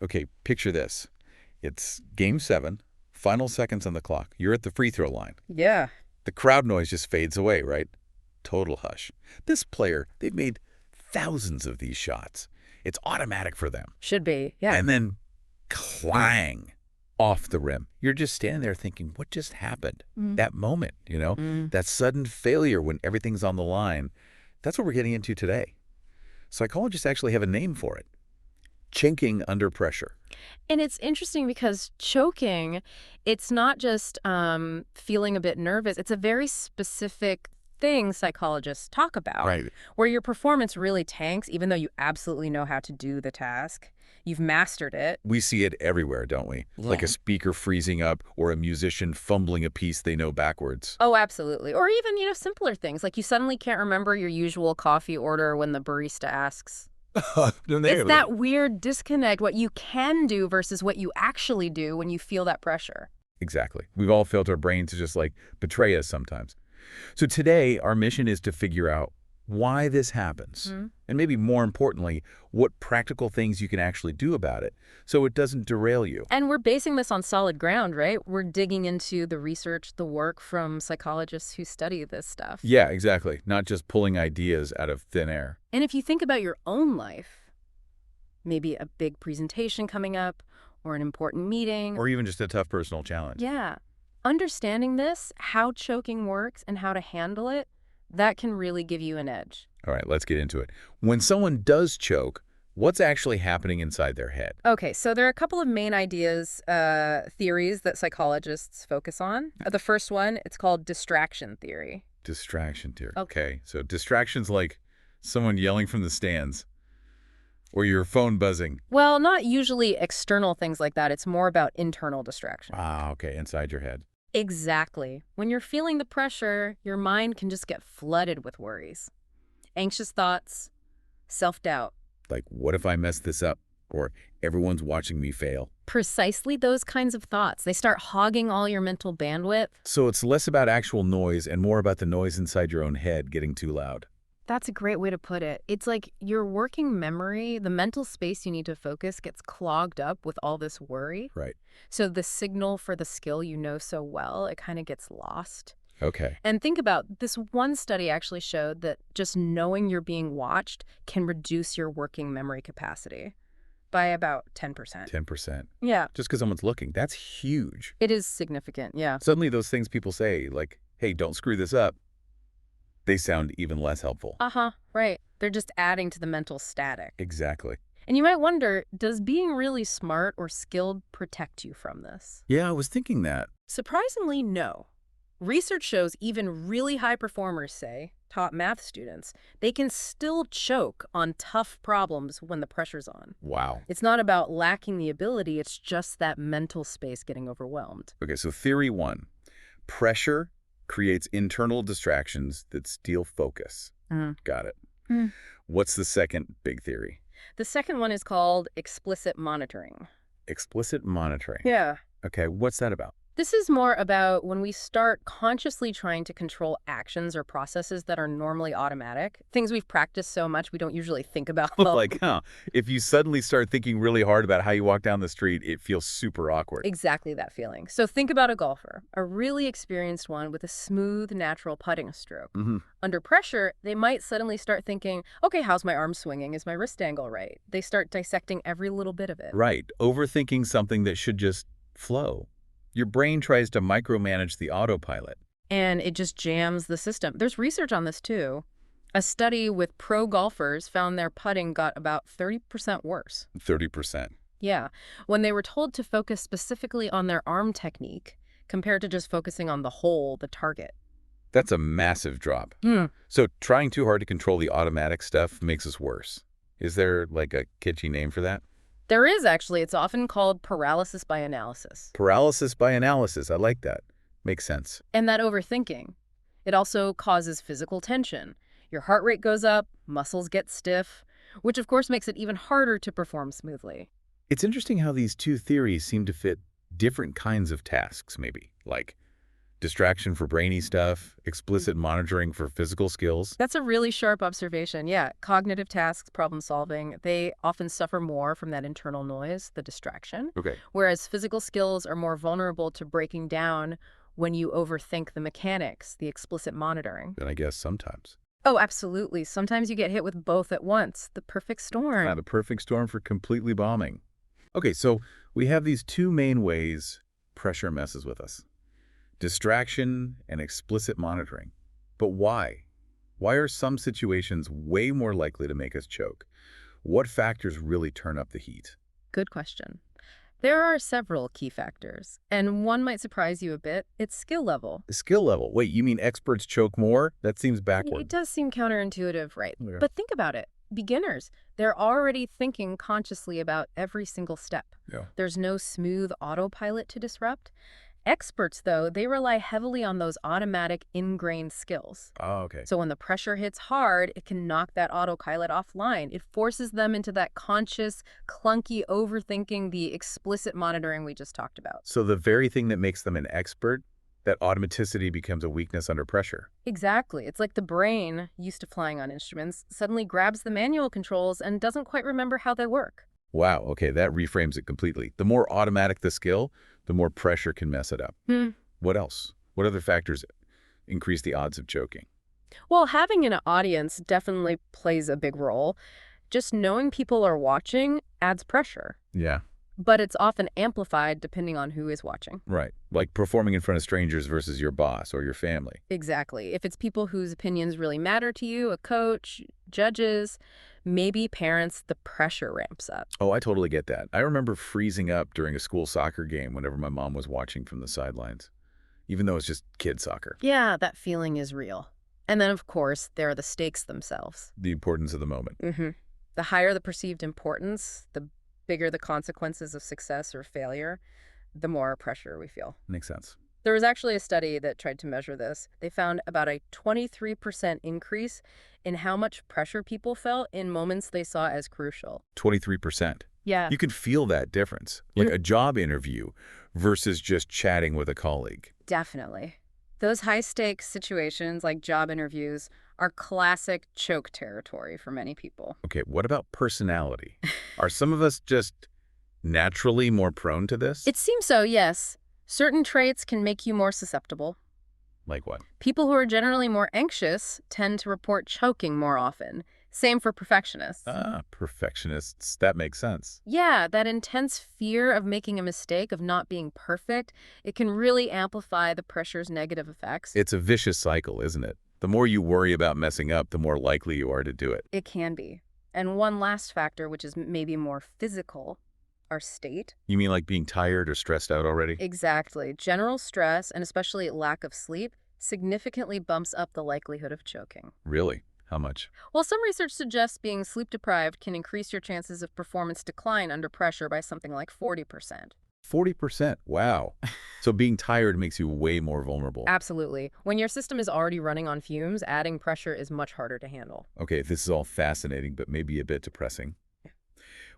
Okay, picture this. It's game 7, final seconds on the clock. You're at the free throw line. Yeah. The crowd noise just fades away, right? Total hush. This player, they've made thousands of these shots. It's automatic for them. Should be. Yeah. And then clang off the rim. You're just standing there thinking, what just happened? That moment, that sudden failure when everything's on the line. That's what we're getting into today. Psychologists actually have a name for it. Chinking under pressure. And it's interesting because choking, it's not just feeling a bit nervous. It's a very specific thing psychologists talk about. Right. Where your performance really tanks, even though you absolutely know how to do the task. You've mastered it. We see it everywhere, don't we? Yeah. Like a speaker freezing up or a musician fumbling a piece they know backwards. Oh, absolutely. Or even, simpler things. Like you suddenly can't remember your usual coffee order when the barista asks. It's that weird disconnect, what you can do versus what you actually do when you feel that pressure. Exactly. We've all felt our brains to just betray us sometimes. So today, our mission is to figure out why this happens. And maybe more importantly, what practical things you can actually do about it so it doesn't derail you. And we're basing this on solid ground, right? We're digging into the research, the work from psychologists who study this stuff. Yeah, exactly. Not just pulling ideas out of thin air. And if you think about your own life, maybe a big presentation coming up or an important meeting. Or even just a tough personal challenge. Yeah. Understanding this, how choking works and how to handle it, that can really give you an edge. All right, let's get into it. When someone does choke, what's actually happening inside their head? Okay, so there are a couple of main ideas, theories that psychologists focus on. The first one, it's called distraction theory. Distraction theory. Okay, so distractions like someone yelling from the stands or your phone buzzing. Well, not usually external things like that. It's more about internal distraction. Ah, okay, inside your head. Exactly. When you're feeling the pressure, your mind can just get flooded with worries. Anxious thoughts, self-doubt. Like, what if I mess this up? Or everyone's watching me fail. Precisely those kinds of thoughts. They start hogging all your mental bandwidth. So it's less about actual noise and more about the noise inside your own head getting too loud. That's a great way to put it. It's like your working memory, the mental space you need to focus gets clogged up with all this worry. Right. So the signal for the skill you know so well, it kind of gets lost. Okay. And think about this one study actually showed that just knowing you're being watched can reduce your working memory capacity by about 10%. 10%. Yeah. Just because someone's looking. That's huge. It is significant, yeah. Suddenly those things people say, like, hey, don't screw this up, they sound even less helpful. Right. They're just adding to the mental static. Exactly. And you might wonder, does being really smart or skilled protect you from this? Yeah, I was thinking that. Surprisingly, no. Research shows even really high performers, say, top math students, they can still choke on tough problems when the pressure's on. Wow. It's not about lacking the ability, it's just that mental space getting overwhelmed. Okay, so theory 1. Pressure creates internal distractions that steal focus. Got it. What's the second big theory? The second one is called explicit monitoring. Explicit monitoring. Yeah. Okay, what's that about? This is more about when we start consciously trying to control actions or processes that are normally automatic, things we've practiced so much we don't usually think about. If you suddenly start thinking really hard about how you walk down the street, it feels super awkward. Exactly that feeling. So think about a golfer, a really experienced one with a smooth, natural putting stroke. Under pressure, they might suddenly start thinking, okay, how's my arm swinging? Is my wrist angle right? They start dissecting every little bit of it. Right. Overthinking something that should just flow. Your brain tries to micromanage the autopilot. And it just jams the system. There's research on this, too. A study with pro golfers found their putting got about 30% worse. 30%. Yeah. When they were told to focus specifically on their arm technique compared to just focusing on the hole, the target. That's a massive drop. So trying too hard to control the automatic stuff makes us worse. Is there a kitschy name for that? There is, actually. It's often called paralysis by analysis. Paralysis by analysis. I like that. Makes sense. And that overthinking. It also causes physical tension. Your heart rate goes up, muscles get stiff, which of course makes it even harder to perform smoothly. It's interesting how these two theories seem to fit different kinds of tasks, maybe. Like Distraction for brainy stuff, explicit monitoring for physical skills. That's a really sharp observation. Yeah, cognitive tasks, problem solving, they often suffer more from that internal noise, the distraction, Okay. whereas physical skills are more vulnerable to breaking down when you overthink the mechanics, the explicit monitoring. And I guess sometimes. Oh, absolutely. Sometimes you get hit with both at once. The perfect storm. The perfect storm for completely bombing. Okay, so we have these two main ways pressure messes with us. Distraction and explicit monitoring. But why? Why are some situations way more likely to make us choke? What factors really turn up the heat? Good question. There are several key factors, and one might surprise you a bit. It's skill level. Skill level. Wait, you mean experts choke more? That seems backward. It does seem counterintuitive, right? Yeah. But think about it. Beginners, they're already thinking consciously about every single step. Yeah. There's no smooth autopilot to disrupt. Experts, though, they rely heavily on those automatic ingrained skills. Oh, okay. So when the pressure hits hard, it can knock that autopilot offline. It forces them into that conscious, clunky overthinking, the explicit monitoring we just talked about. So the very thing that makes them an expert, that automaticity becomes a weakness under pressure. Exactly. It's like the brain, used to flying on instruments, suddenly grabs the manual controls and doesn't quite remember how they work. Wow, okay, that reframes it completely. The more automatic the skill, the more pressure can mess it up. What else? What other factors increase the odds of choking? Well, having an audience definitely plays a big role. Just knowing people are watching adds pressure. Yeah, But it's often amplified depending on who is watching. right. Like performing in front of strangers versus your boss or your family. Exactly. If it's people whose opinions really matter to you, a coach, judges, maybe parents, the pressure ramps up. Oh, I totally get that. I remember freezing up during a school soccer game whenever my mom was watching from the sidelines, even though it's just kid soccer. Yeah, that feeling is real. And then, of course, there are the stakes themselves. The importance of the moment. The higher the perceived importance, the bigger the consequences of success or failure, the more pressure we feel. Makes sense. There was actually a study that tried to measure this. They found about a 23% increase in how much pressure people felt in moments they saw as crucial. 23%. Yeah. You can feel that difference, like a job interview versus just chatting with a colleague. Definitely. Those high-stakes situations, like job interviews, are classic choke territory for many people. Okay, what about personality? Are some of us just naturally more prone to this? It seems so, yes. Certain traits can make you more susceptible. Like what? People who are generally more anxious tend to report choking more often. Same for perfectionists. Perfectionists. That makes sense. Yeah, that intense fear of making a mistake, of not being perfect, it can really amplify the pressure's negative effects. It's a vicious cycle, isn't it? The more you worry about messing up, the more likely you are to do it. It can be. And one last factor, which is maybe more physical, our state. You mean like being tired or stressed out already? Exactly. General stress, and especially lack of sleep, significantly bumps up the likelihood of choking. Really? How much? Well, some research suggests being sleep-deprived can increase your chances of performance decline under pressure by something like 40%. 40%. Wow. So being tired makes you way more vulnerable. Absolutely. When your system is already running on fumes, adding pressure is much harder to handle. Okay, this is all fascinating, but maybe a bit depressing.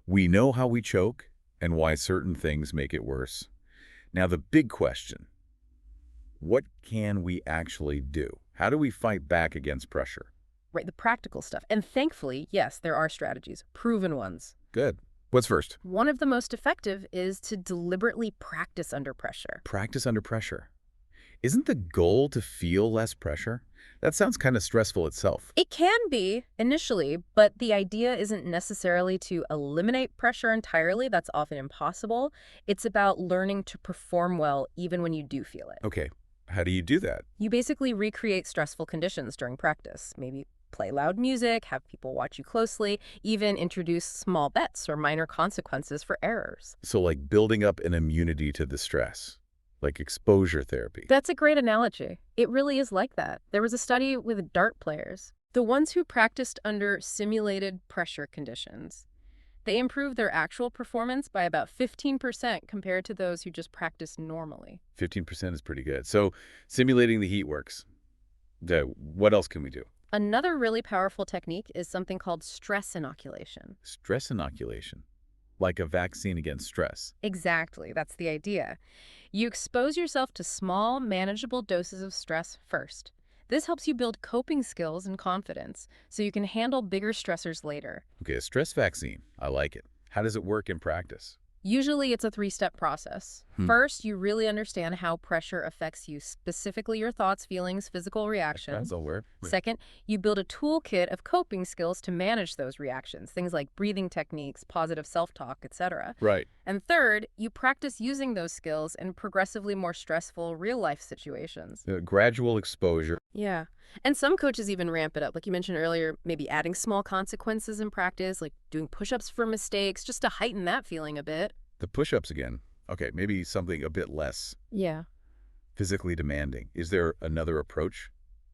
We know how we choke and why certain things make it worse. Now, the big question, what can we actually do? How do we fight back against pressure? Right, the practical stuff. And thankfully, yes, there are strategies, proven ones. Good. What's first? One of the most effective is to deliberately practice under pressure. Practice under pressure. Isn't the goal to feel less pressure? That sounds kind of stressful itself. It can be initially, but the idea isn't necessarily to eliminate pressure entirely. That's often impossible. It's about learning to perform well even when you do feel it. Okay, how do you do that? You basically recreate stressful conditions during practice. Maybe play loud music, have people watch you closely, even introduce small bets or minor consequences for errors. So like building up an immunity to the stress, like exposure therapy. That's a great analogy. It really is like that. There was a study with dart players. The ones who practiced under simulated pressure conditions, they improved their actual performance by about 15% compared to those who just practiced normally. 15% is pretty good. So simulating the heat works. What else can we do? Another really powerful technique is something called stress inoculation. Stress inoculation. Like a vaccine against stress. Exactly, that's the idea. You expose yourself to small, manageable doses of stress first. This helps you build coping skills and confidence so you can handle bigger stressors later. Okay, a stress vaccine. I like it. How does it work in practice? Usually it's a three-step process. First, you really understand how pressure affects you, specifically your thoughts, feelings, physical reactions. That's all work. Second, you build a toolkit of coping skills to manage those reactions, things like breathing techniques, positive self-talk, etc. Right. And third, you practice using those skills in progressively more stressful real-life situations. Gradual exposure. Yeah. And some coaches even ramp it up. Like you mentioned earlier, maybe adding small consequences in practice, like doing push-ups for mistakes, just to heighten that feeling a bit. The push-ups again. Okay, maybe something a bit less Yeah. physically demanding. Is there another approach?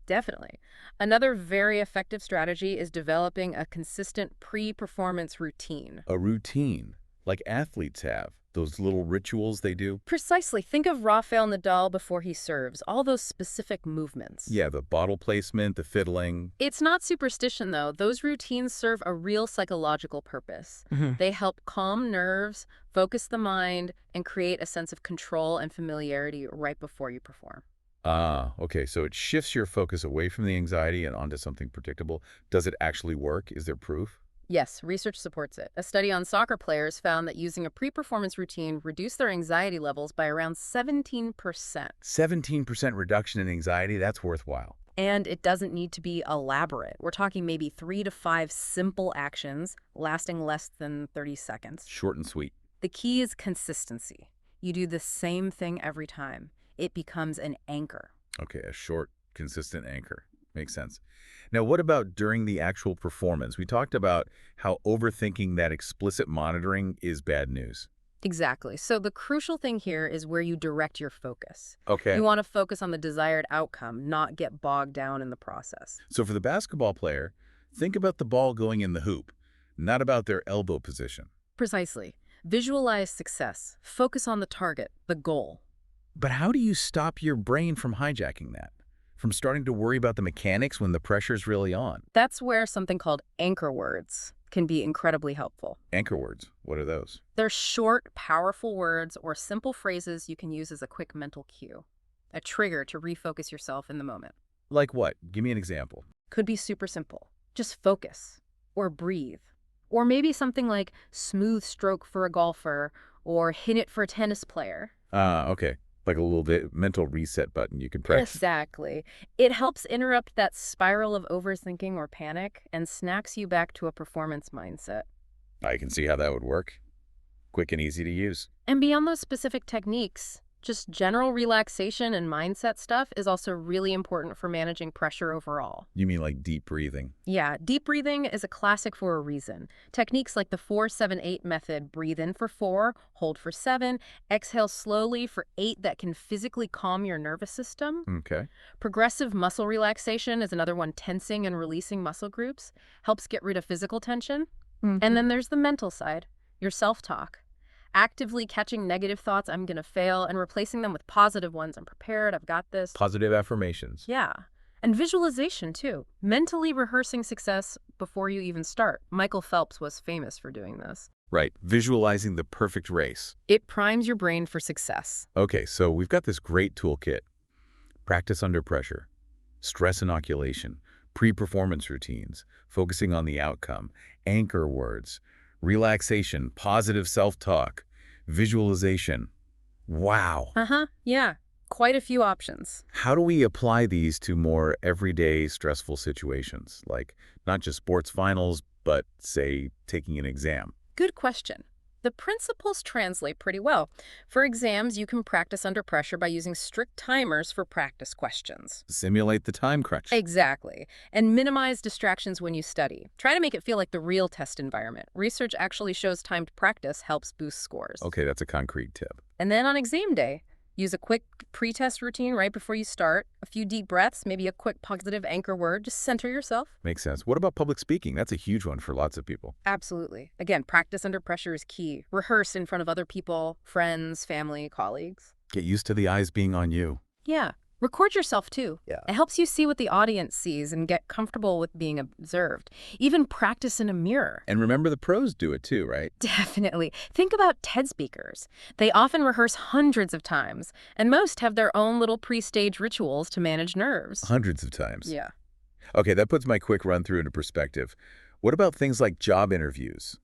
Definitely. Another very effective strategy is developing a consistent pre-performance routine. A routine, like athletes have. Those little rituals they do. Precisely. Think of Rafael Nadal before he serves, all those specific movements. Yeah, the bottle placement, the fiddling. It's not superstition, though. Those routines serve a real psychological purpose. They help calm nerves, focus the mind, and create a sense of control and familiarity right before you perform. Ah, okay, so it shifts your focus away from the anxiety and onto something predictable. Does it actually work? Is there proof? Yes, research supports it. A study on soccer players found that using a pre-performance routine reduced their anxiety levels by around 17%. 17% reduction in anxiety, that's worthwhile. And it doesn't need to be elaborate. We're talking maybe 3 to 5 simple actions lasting less than 30 seconds. Short and sweet. The key is consistency. You do the same thing every time. It becomes an anchor. Okay, a short, consistent anchor. Makes sense. Now, what about during the actual performance? We talked about how overthinking that explicit monitoring is bad news. Exactly. So the crucial thing here is where you direct your focus. Okay. You want to focus on the desired outcome, not get bogged down in the process. So for the basketball player, think about the ball going in the hoop, not about their elbow position. Precisely. Visualize success. Focus on the target, the goal. But how do you stop your brain from hijacking that? From starting to worry about the mechanics when the pressure's really on? That's where something called anchor words can be incredibly helpful. Anchor words, what are those? They're short, powerful words or simple phrases you can use as a quick mental cue, a trigger to refocus yourself in the moment. Like what? Give me an example. Could be super simple. Just focus or breathe. Or maybe something like smooth stroke for a golfer or hit it for a tennis player. Okay. Like a little bit mental reset button you can press. Exactly. It helps interrupt that spiral of overthinking or panic and snacks you back to a performance mindset. I can see how that would work. Quick and easy to use. And beyond those specific techniques, just general relaxation and mindset stuff is also really important for managing pressure overall. You mean like deep breathing? Yeah, deep breathing is a classic for a reason. Techniques like the 4-7-8 method, breathe in for 4, hold for 7, exhale slowly for 8 that can physically calm your nervous system. Okay. Progressive muscle relaxation is another one, tensing and releasing muscle groups, helps get rid of physical tension. And then there's the mental side, your self-talk. Actively catching negative thoughts, I'm going to fail, and replacing them with positive ones, I'm prepared, I've got this. Positive affirmations. Yeah. And visualization, too. Mentally rehearsing success before you even start. Michael Phelps was famous for doing this. Right. Visualizing the perfect race. It primes your brain for success. Okay, so we've got this great toolkit. Practice under pressure, stress inoculation, pre-performance routines, focusing on the outcome, anchor words, relaxation, positive self-talk, visualization. Wow. Yeah. Quite a few options. How do we apply these to more everyday stressful situations, like not just sports finals, but, say, taking an exam? Good question. The principles translate pretty well. For exams, you can practice under pressure by using strict timers for practice questions. Simulate the time crunch. Exactly. And minimize distractions when you study. Try to make it feel like the real test environment. Research actually shows timed practice helps boost scores. Okay, that's a concrete tip. And then on exam day, use a quick pre-test routine right before you start, a few deep breaths, maybe a quick positive anchor word, just center yourself. Makes sense. What about public speaking? That's a huge one for lots of people. Absolutely. Again, practice under pressure is key. Rehearse in front of other people, friends, family, colleagues. Get used to the eyes being on you. Yeah. Record yourself, too. Yeah. It helps you see what the audience sees and get comfortable with being observed. Even practice in a mirror. And remember, the pros do it too, right? Definitely. Think about TED speakers. They often rehearse hundreds of times, and most have their own little pre-stage rituals to manage nerves. Hundreds of times. Yeah. Okay, that puts my quick run-through into perspective. What about things like job interviews?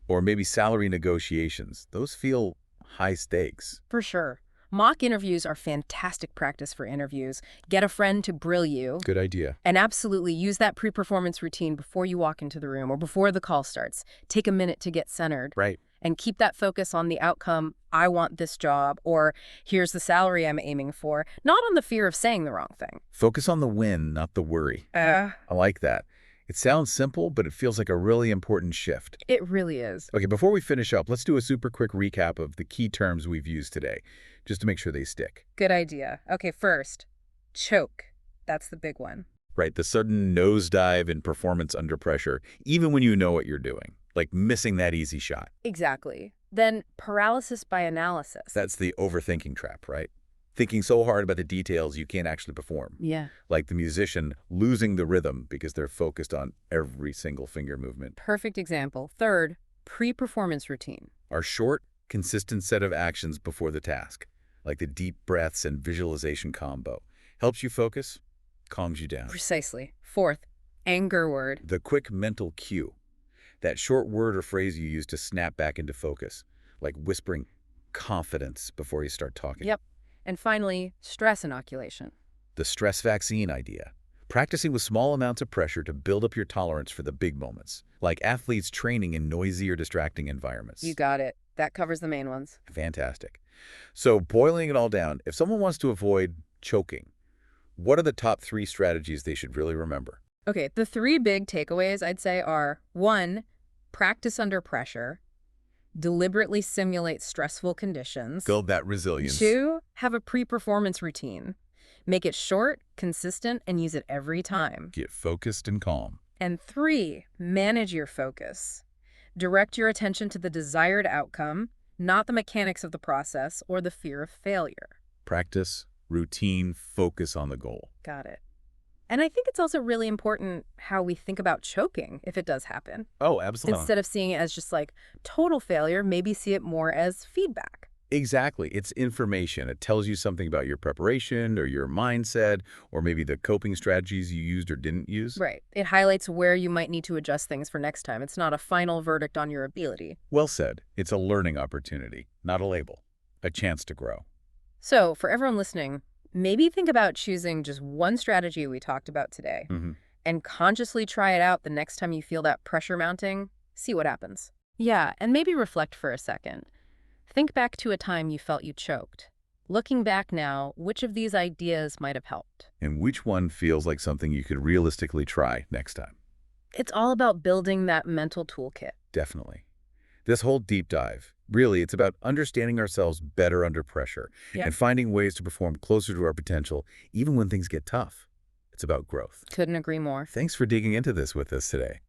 Or maybe salary negotiations? Those feel high stakes. For sure. Mock interviews are fantastic practice for interviews. Get a friend to grill you. Good idea. And absolutely use that pre-performance routine before you walk into the room or before the call starts. Take a minute to get centered. Right. And keep that focus on the outcome, I want this job, or here's the salary I'm aiming for, not on the fear of saying the wrong thing. Focus on the win, not the worry. I like that. It sounds simple, but it feels like a really important shift. It really is. Okay, before we finish up, let's do a super quick recap of the key terms we've used today, just to make sure they stick. Good idea. Okay, first, choke. That's the big one. Right, the sudden nosedive in performance under pressure, even when you know what you're doing, like missing that easy shot. Exactly. Then paralysis by analysis. That's the overthinking trap, right? Thinking so hard about the details you can't actually perform. Yeah. Like the musician losing the rhythm because they're focused on every single finger movement. Perfect example. Third, pre-performance routine. Our short, consistent set of actions before the task, like the deep breaths and visualization combo, helps you focus, calms you down. Precisely. Fourth, anger word. The quick mental cue, that short word or phrase you use to snap back into focus, like whispering confidence before you start talking. Yep. And finally, stress inoculation. The stress vaccine idea, practicing with small amounts of pressure to build up your tolerance for the big moments, like athletes training in noisy or distracting environments. You got it. That covers the main ones. Fantastic. So boiling it all down, if someone wants to avoid choking, what are the top 3 strategies they should really remember? Okay, the 3 big takeaways I'd say are 1, practice under pressure. Deliberately simulate stressful conditions. Build that resilience. 2, have a pre-performance routine. Make it short, consistent, and use it every time. Get focused and calm. And 3, manage your focus. Direct your attention to the desired outcome, not the mechanics of the process or the fear of failure. Practice, routine, focus on the goal. Got it. And I think it's also really important how we think about choking if it does happen. Oh, absolutely. Instead of seeing it as just like total failure, maybe see it more as feedback. Exactly. It's information. It tells you something about your preparation or your mindset or maybe the coping strategies you used or didn't use. Right. It highlights where you might need to adjust things for next time. It's not a final verdict on your ability. Well said. It's a learning opportunity, not a label. A chance to grow. So for everyone listening, maybe think about choosing just one strategy we talked about today and consciously try it out the next time you feel that pressure mounting. See what happens. Yeah, and maybe reflect for a second. Think back to a time you felt you choked. Looking back now, which of these ideas might have helped? And which one feels like something you could realistically try next time? It's all about building that mental toolkit. Definitely. This whole deep dive, really, it's about understanding ourselves better under pressure and finding ways to perform closer to our potential, even when things get tough. It's about growth. Couldn't agree more. Thanks for digging into this with us today.